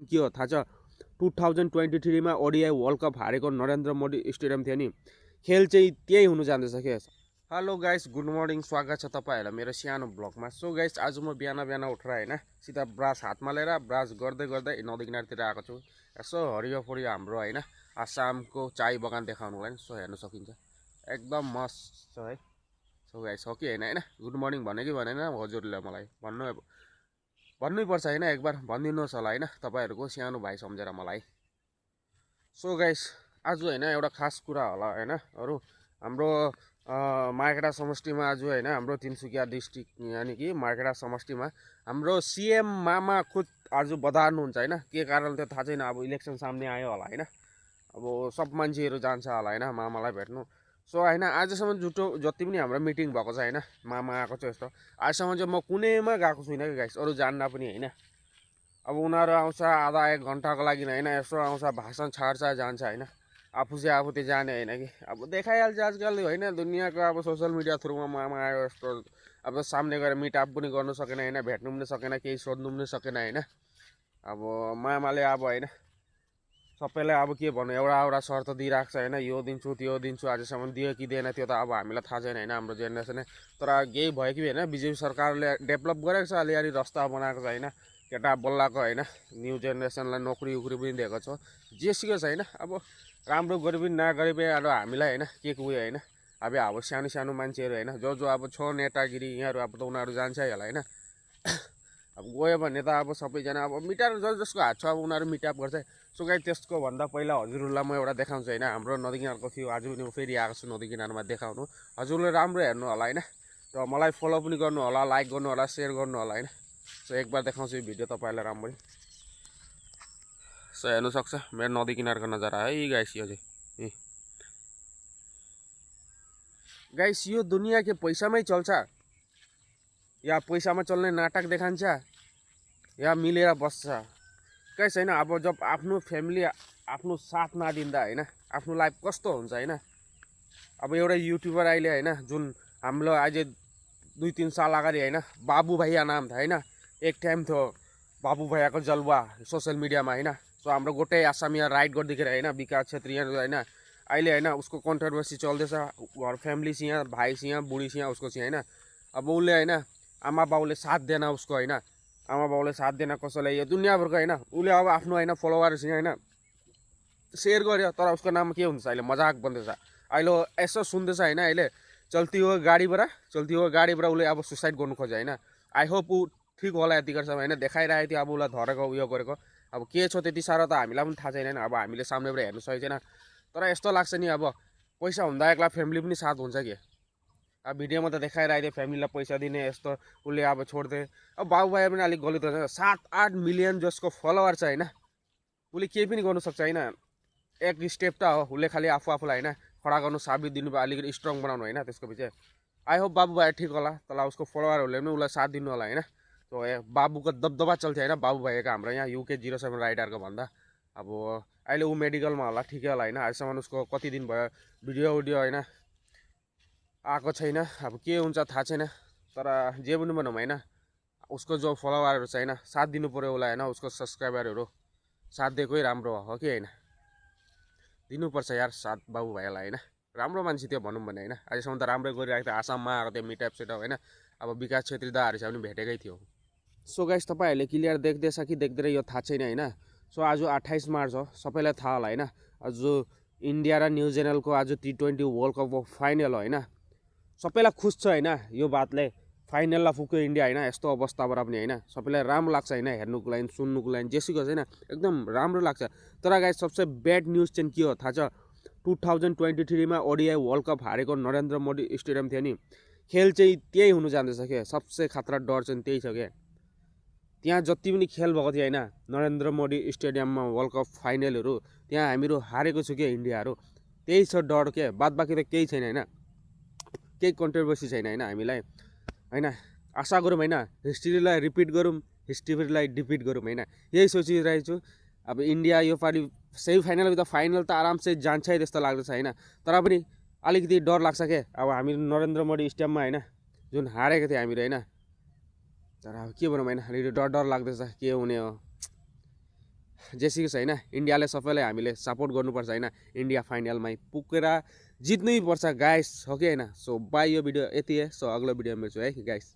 के हो थाहा छ 2023 मा ओडिआई वर्ल्ड कप हारेको नरेन्द्र मोदी स्टेडियम थियो नि खेल चाहिँ त्यही हुनु जाँदैछ के। हेलो गाइस गुड मर्निङ स्वागत छ तपाईँहरूलाई मेरो सानो ब्लगमा। सो गाइस आज म बिहान उठेर होइन सिधा ब्रस हातमा लिएर ब्रस गर्दै गर्दै नदी किनारतिर आएको छु। यसो हरियो फरियो हाम्रो होइन आसामको चाय बगान देखाउनुलाई सो हेर्न सकिन्छ एकदम मस्त छ है। सो गाइस हो कि होइन गुड मर्निङ भने कि भनेन हजुरले मलाई भन्नै पर्छ होइन एक बार भनिदिनुहोस् होला होइन तपाईँहरूको सानो भाइ सम्झेर मलाई। सो गाइस आज होइन एउटा खास कुरा होला होइन अरू हाम्रो मार्केटा समष्टिमा आज होइन हाम्रो तिनसुकिया डिस्ट्रिक्ट यानि कि मार्केटा समष्टिमा हाम्रो सिएम मामा खुद आज बधार्नुहुन्छ होइन के कारण त्यो थाहा छैन। अब इलेक्सन सामने आयो होला होइन अब सब मान्छेहरू जान्छ होला होइन मामालाई भेट्नु। सो होइन आजसम्म जति पनि हाम्रो मिटिङ भएको छ होइन मामा आएको छ यस्तो आजसम्म चाहिँ म कुनैमा गएको छुइनँ कि गाइस अरू जान्दा पनि होइन। अब उनीहरू आउँछ आधा एक घन्टाको लागि होइन यसो आउँछ भाषण छाड्छ जान्छ होइन आफू चाहिँ आफू त्यो जाने होइन कि अब देखाइहाल्छ आजकल होइन दुनियाँको अब सोसियल मिडिया थ्रुमा मामा आयो यस्तो अब सामने गएर मिटअप पनि गर्नु सकेन होइन भेट्नु पनि सकेन केही सोध्नु पनि सकेन होइन। अब मामाले अब होइन सबैलाई अब के भन्नु एउटा शर्त दिइरहेको छ होइन यो दिन्छु त्यो दिन्छु आजसम्म दियो कि दिएन त्यो त अब हामीलाई थाहा छैन होइन हाम्रो जेनेरेसनै तर केही भयो कि होइन बिजेपी सरकारले डेभलप गरेको छ अलिअलि रस्ता बनाएको छ होइन केटा बोल्लाको होइन न्यू जेनेरेसनलाई नोकरी उक्री पनि दिएको छ जे सिकेको छ होइन अब राम्रो गरे पनि नगरे पनि अब हामीलाई होइन के उयो होइन अब सानो सानो मान्छेहरू होइन जो अब छ नेतागिरी यहाँहरू अब त उनीहरू जान्छ होला होइन अब गयो भने त अब सबैजना अब मिटार जसको हात छ अब उनीहरू मिटअप गर्छ। सो गाइस त्यसको भन्दा पहिला हजुरहरूलाई म एउटा देखाउँछु होइन हाम्रो नदी किनारको थियो आज पनि म फेरि आएको छु नदी किनारमा देखाउनु हजुरले राम्रो हेर्नु होला होइन र मलाई फलो पनि गर्नु होला लाइक गर्नु होला सेयर गर्नु होला होइन। सो एक बार देखाउँछु यो भिडियो तपाईँलाई राम्ररी सो हेर्नु सक्छ मेरो नदी किनारको नजारा है गाइस यो चाहिँ गाइस यो दुनियाँ के पैसामै चल्छ या पैसामा चल्ने नाटक देखान्छ या मिलेर बस्छ गाइस होइन। अब जब आफ्नो फ्यामिली आफ्नो साथ नदिँदा होइन आफ्नो लाइफ कस्तो हुन्छ होइन। अब एउटा युट्युबर अहिले होइन जुन हाम्रो अझै 2-3 साल अगाडि होइन बाबु भैया नाम थियो होइन एक टाइम थियो बाबु भैयाको जलवा सोसियल मिडियामा होइन। सो हाम्रो गोटै आसामिया राइड गर्दाखेरि होइन विकास क्षेत्रीय होइन अहिले होइन उसको कन्ट्रोभर्सी चल्दैछ घर फ्यामिलीसँग भाइसँग बुढीसँग उसको चाहिँ होइन अब उसले होइन आमा बाउले साथ दिएन उसको होइन आमा बाउले साथ दिएन कसैलाई यो दुनियाँभरको होइन उसले अब आफ्नो होइन फलोवर्ससँग होइन सेयर गर्यो तर उसको नाम के हुन्छ अहिले मजाक बन्दैछ अहिले यसो सुन्दैछ होइन अहिले चल्ती हो गाडीबाट उसले अब सुसाइड गर्नु खोज्यो होइन। आई होप ऊ ठिक होला यतिखेरसम्म होइन देखाइरहेको थियो अब उसलाई धरेको उयो गरेको अब के छ त्यति साह्रो त हामीलाई पनि थाहा छैन अब हामीले सामनेबाट हेर्नु सकेको छैन तर यस्तो लाग्छ नि अब पैसा हुँदा एक्ला फ्यामिली पनि साथ हुन्छ कि अब भिडियोमा त देखाइरहेको थियो फ्यामिलीलाई पैसा दिने यस्तो उसले अब छोड्दै अब बाबु भाइ पनि अलिक गलत हुन्छ 7-8 मिलियन जसको फलोवर छ होइन उसले केही पनि गर्नु सक्छ होइन एक स्टेप त हो उसले खालि आफूलाई होइन खडा गर्नु साबित दिनु अलिकति स्ट्रङ बनाउनु होइन त्यसको पछि आई होप बाबु भाइ ठिक होला तर उसको फलोवरहरूले पनि उसलाई साथ दिनु होला होइन। तो बाबुको दबदबा चल्थ्यो होइन बाबु भाइको हाम्रो यहाँ UK 07 राइडरको भन्दा अब अहिले ऊ मेडिकलमा होला ठिकै होला होइन अहिलेसम्म उसको कति दिन भयो भिडियो होइन आएको छैन अब के हुन्छ थाहा छैन तर जे पनि भनौँ होइन उसको जो फलोवरहरू छ होइन साथ दिनु पऱ्यो उसलाई होइन उसको सब्सक्राइबरहरू साथ दिएकै राम्रो हो कि होइन दिनुपर्छ यार साथ बाबु भाइलाई होइन राम्रो मान्छे त्यो भनौँ भने होइन अहिलेसम्म त राम्रै गरिरहेको थियो आसाममा आएको थियो मिटअप सेटअप होइन अब विकास छेत्री दाहरूसँग पनि भेटेकै थियो। सो गाइस तपाईँहरूले क्लियर देख्दैछ कि देख्दैन यो थाहा छैन होइन। सो आज 28 मार्च हो सबैलाई थाहा होला होइन आज इन्डिया र न्युजिल्यान्डको आज T20 वर्ल्ड कपको फाइनल हो होइन सबैलाई खुस छ होइन यो बातले फाइनललाई पुग्यो इन्डिया होइन यस्तो अवस्थाबाट पनि होइन सबैलाई राम्रो लाग्छ होइन हेर्नुको लागि सुन्नुको लागि जेसुकै छैन एकदम राम्रो लाग्छ। तर गाइस सबसे ब्याड न्युज चाहिँ के हो थाहा छ 2023 मा ओडिआई वर्ल्ड कप हारेको नरेन्द्र मोदी स्टेडियम थियो नि खेल चाहिँ त्यही हुनु जाँदैछ क्या सबसे खतरा डर चाहिँ त्यही छ क्या त्यहाँ जति पनि खेल भएको थियो होइन नरेन्द्र मोदी स्टेडियममा वर्ल्ड कप फाइनलहरू त्यहाँ हामीहरू हारेको छु क्या इन्डियाहरू त्यही छ डर के बाद बाँकी त केही छैन होइन केही कन्ट्रोभर्सी छैन होइन हामीलाई होइन आशा गरौँ होइन हिस्ट्रीलाई रिपिट गरौँ हिस्ट्रीलाई डिपिट गरौँ होइन यही सोचिरहेको छु। अब इन्डिया यो पालि सेमी फाइनल त फाइनल त आरामसे जान्छ त्यस्तो लाग्दछ होइन तर पनि अलिकति डर लाग्छ क्या अब हामी नरेन्द्र मोदी स्टेडियममा होइन जुन हारेको थियो हामीहरू होइन तर अब के भनौँ होइन अलिकति डर लाग्दैछ के हुने हो जेसीको छ होइन इन्डियाले सबैलाई हामीले सपोर्ट गर्नुपर्छ होइन इन्डिया फाइनलमै पुगेर जित्नै पर्छ गाइस हो कि होइन सो बाई यो भिडियो यति है सो अग्लो भिडियोमा भेट्छु है गाइस